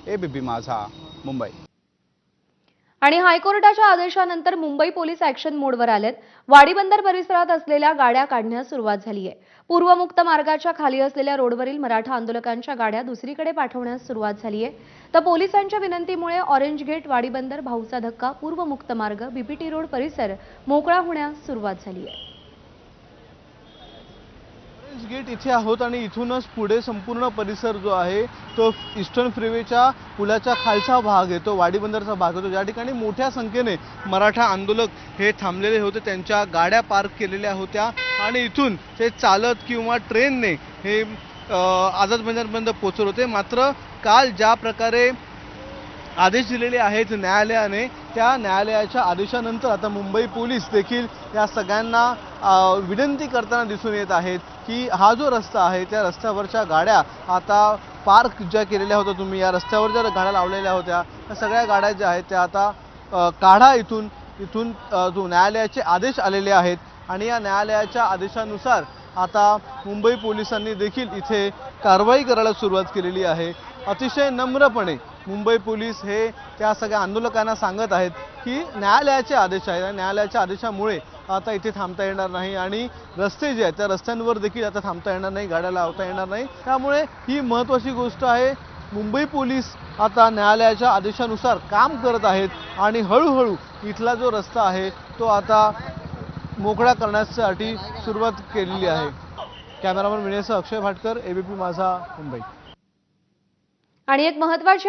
ABP माझा, मुंबई। आणि हायकोर्टाच्या आदेशानंतर मुंबई पोलीस ॲक्शन मोडवर आलेत। वाडी बंदर परिसरात असलेल्या गाड्या काढण्यास सुरुवात झाली आहे। पूर्वमुक्त मार्गाच्या खाली असलेल्या रोडवरील मराठा आंदोलकांच्या गाड्या दुसरीकडे पाठवण्यास सुरुवात झाली आहे। तर पोलिसांच्या विनंतीमुळे ऑरेंज गेट, वाडी बंदर, भाऊचा धक्का, पूर्वमुक्त मार्ग, BPT रोड परिसर मोकळा होण्यास सुरुवात झाली आहे। ऑरेंज गेट इथे आहोत आणि इथूनच पुढे संपूर्ण परिसर जो आहे तो ईस्टर्न फ्रीवेच्या पुलाच्या खालचा भाग आहे, तो वाडी बंदरचा भाग आहे, ज्या ठिकाणी मोठ्या संख्येने मराठा आंदोलक हे थांबलेले होते, त्यांच्या गाड्या पार्क केलेल्या होत्या आणि इथून ते चालत किंवा ट्रेनने हे आझाद मैदानापर्यंत पोहोचत होते। मात्र काल ज्या प्रकारे आदेश दिलेले आहेत न्यायालयाने, त्या न्यायालयाच्या आदेशानंतर आता मुंबई पोलीस देखील या सगळ्यांना विनंती करताना दिसून येत आहेत की हा जो रस्ता आहे त्या रस्त्यावरच्या गाड्या आता पार्क ज्या केलेल्या होत्या, तुम्ही या रस्त्यावर ज्या गाड्या लावलेल्या होत्या त्या सगळ्या गाड्या ज्या आहेत त्या आता काढा इथून जो न्यायालयाचे आदेश आलेले आहेत आणि या न्यायालयाच्या आदेशानुसार आता मुंबई पोलिसांनी देखील इथे कारवाई करायला सुरुवात केलेली आहे। अतिशय नम्रपणे मुंबई पोलीस हे त्या सगळ्या आंदोलकांना सांगत आहेत की न्यायालयाचे आदेश आहेत आणि न्यायालयाच्या आदेशामुळे आता इथे थांबता येणार नाही आणि रस्ते जे आहेत त्या रस्त्यांवर देखील आता थांबता येणार नाही, गाड्या लावता येणार नाही। त्यामुळे ही महत्त्वाची गोष्ट आहे, मुंबई पोलीस आता न्यायालयाच्या आदेशानुसार काम करत आहेत आणि हळूहळू इथला जो रस्ता आहे तो आता मोकळा करण्यासाठी सुरुवात केलेली आहे। कॅमेरामन विनयसह अक्षय भाटकर, ABP माझा, मुंबई। आणि एक महत्त्वाची